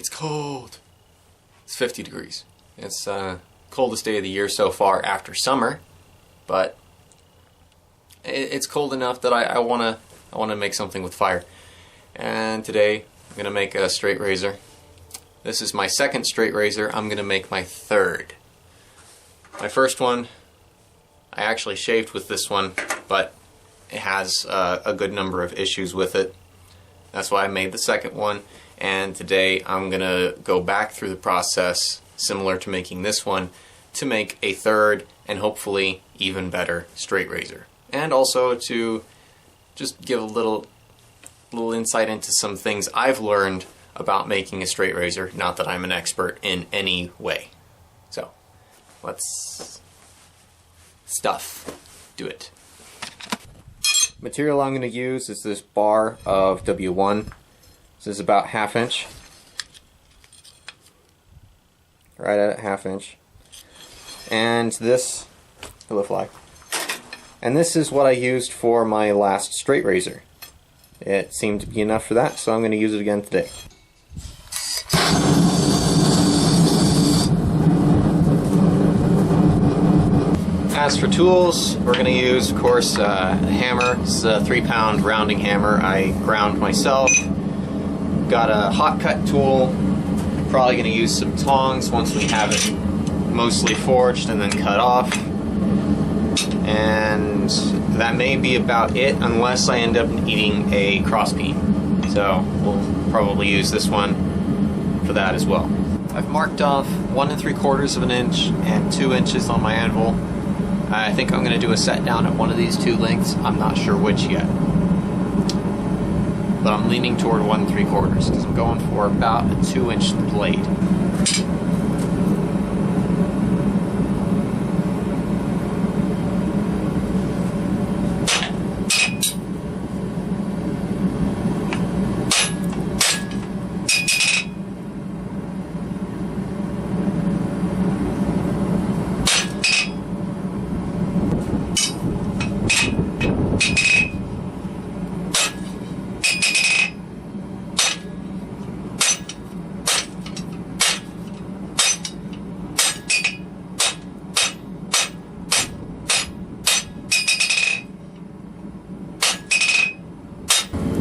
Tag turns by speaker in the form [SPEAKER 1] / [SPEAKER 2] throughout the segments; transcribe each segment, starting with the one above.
[SPEAKER 1] It's cold. It's 50 degrees. It's coldest day of the year so far after summer, but it's cold enough that I wanna make something with fire. And today I'm gonna make a straight razor. This is my second straight razor. I'm gonna make my third. My first one, I actually shaved with this one, but it has a good number of issues with it. That's why I made the second one, and today I'm gonna go back through the process similar to making this one to make a third and hopefully even better straight razor, and also to just give a little insight into some things I've learned about making a straight razor, not that I'm an expert in any way. So let's do it. Material I'm going to use is this bar of W1. This is about 1/2 inch. Right at 1/2 inch. And this, hello fly. And this is what I used for my last straight razor. It seemed to be enough for that, so I'm going to use it again today. As for tools, we're going to use, of course, a hammer. This is a 3-pound rounding hammer I ground myself. Got a hot cut tool. Probably going to use some tongs once we have it mostly forged and then cut off. And that may be about it unless I end up needing a crossbeam. So we'll probably use this one for that as well. I've marked off 1 3/4 of an inch and 2 inches on my anvil. I think I'm going to do a set down at one of these two lengths. I'm not sure which yet. But I'm leaning toward 1 3/4 because I'm going for about a 2-inch blade.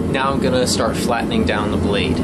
[SPEAKER 1] Now I'm going to start flattening down the blade.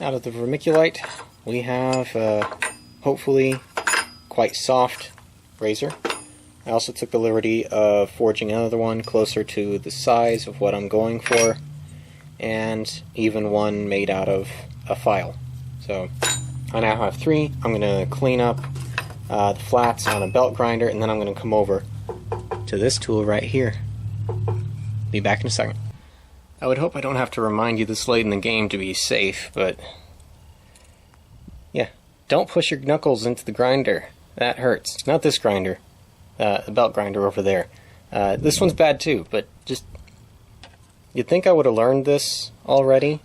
[SPEAKER 2] out of the vermiculite, we have hopefully quite soft razor. I also took the liberty of forging another one closer to the size of what I'm going for, and even one made out of a file. So I now have 3. I'm going to clean up the flats on a belt grinder, and then I'm going to come over to this tool right here. Be back in a second. I would hope I don't have to remind you this late in the game to be safe, but yeah, don't push your knuckles into the grinder. That hurts. Not this grinder, the belt grinder over there. This one's bad too, but just, you'd think I would have learned this already,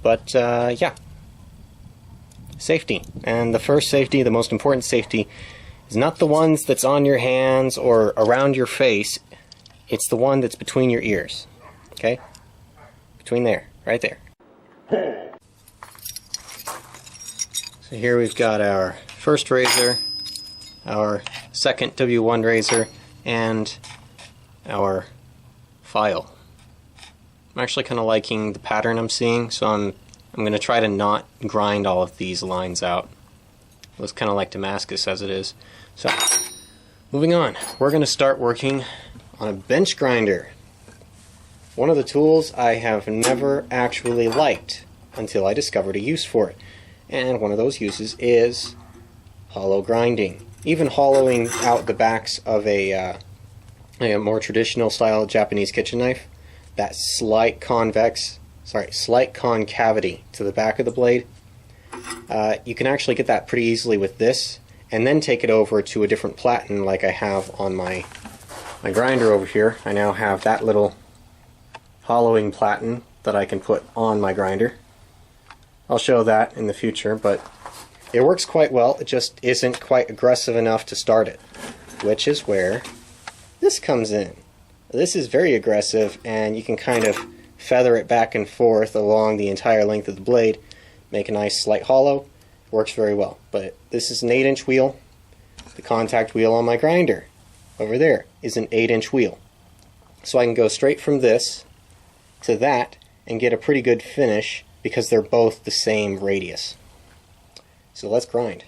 [SPEAKER 2] but yeah. Safety. And the first safety, the most important safety, is not the ones that's on your hands or around your face. It's the one that's between your ears. Okay? Between there. Right there. So here we've got our first razor, our second W1 razor, and our file. I'm actually kind of liking the pattern I'm seeing, so I'm going to try to not grind all of these lines out. It looks kind of like Damascus as it is. So, moving on. We're going to start working on a bench grinder. One of the tools I have never actually liked until I discovered a use for it. And one of those uses is hollow grinding. Even hollowing out the backs of a more traditional style Japanese kitchen knife, that slight concavity to the back of the blade, you can actually get that pretty easily with this, and then take it over to a different platen like I have on my grinder over here. I now have that little hollowing platen that I can put on my grinder. I'll show that in the future, but it works quite well. It just isn't quite aggressive enough to start it, which is where this comes in. This is very aggressive, and you can kind of feather it back and forth along the entire length of the blade, make a nice slight hollow. Works very well. But this is an 8-inch wheel. The contact wheel on my grinder over there is an 8-inch wheel. So I can go straight from this to that and get a pretty good finish because they're both the same radius. So let's grind.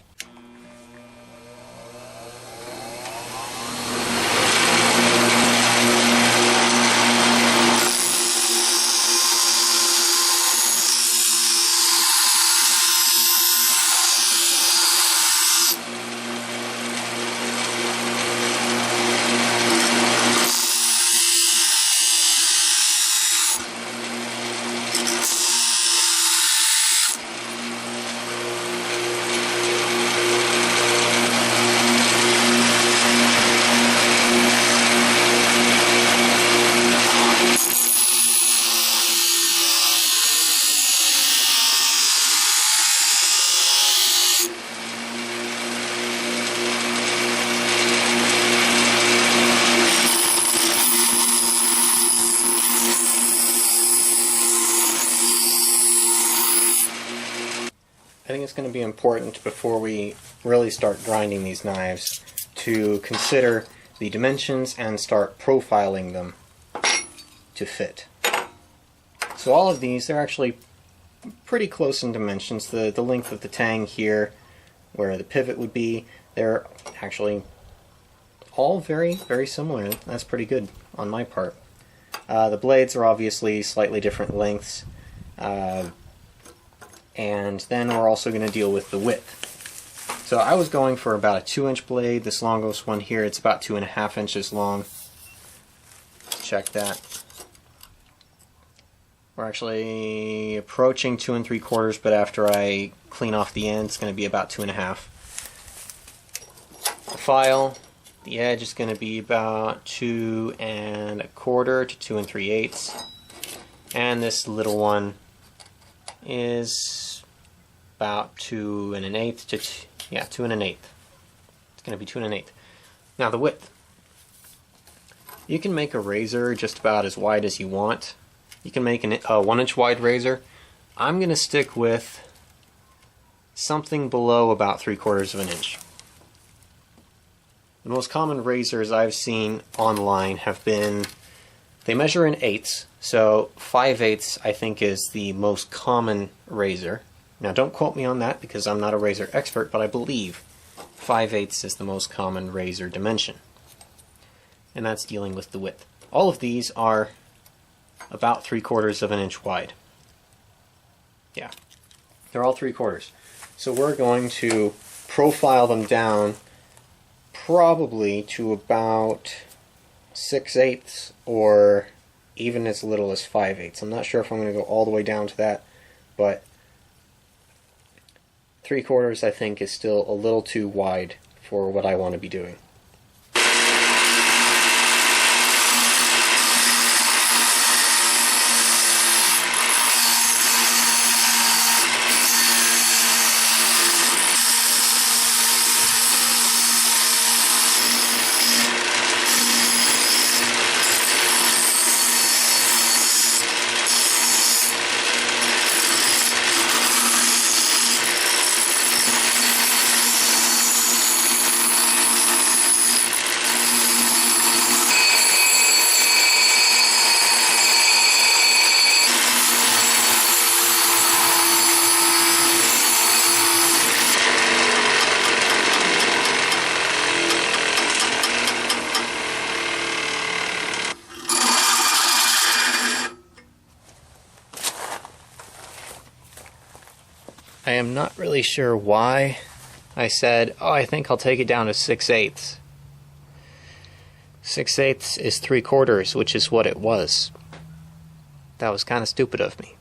[SPEAKER 2] I think it's going to be important before we really start grinding these knives to consider the dimensions and start profiling them to fit. So all of these, they're actually pretty close in dimensions. The length of the tang here, where the pivot would be, they're actually all very, very similar. That's pretty good on my part. The blades are obviously slightly different lengths. And then we're also going to deal with the width. So I was going for about a 2-inch blade. This longest one here, it's about 2.5 inches long. Check that. We're actually approaching 2 3/4, but after I clean off the end, it's going to be about 2.5. The file, the edge is going to be about 2 1/4 to 2 3/8. And this little one is about 2 1/8 to 2 1/8. It's going to be 2 1/8. Now the width. You can make a razor just about as wide as you want. You can make a 1-inch wide razor. I'm going to stick with something below about 3/4 of an inch. The most common razors I've seen online have been, they measure in eighths. So 5/8 I think is the most common razor. Now don't quote me on that because I'm not a razor expert, but I believe 5/8 is the most common razor dimension. And that's dealing with the width. All of these are about 3/4 of an inch wide. Yeah, they're all 3/4. So we're going to profile them down probably to about 6/8 or even as little as 5/8. I'm not sure if I'm going to go all the way down to that, but 3/4 I think is still a little too wide for what I want to be doing. I am not really sure why I said, oh, I think I'll take it down to 6/8. 6/8 is 3/4, which is what it was. That was kind of stupid of me.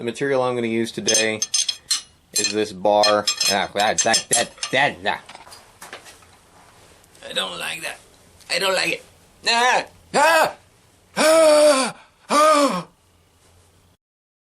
[SPEAKER 1] The material I'm going to use today is this bar. I don't like that. I don't like it. Ah! Ah! Ah! Ah!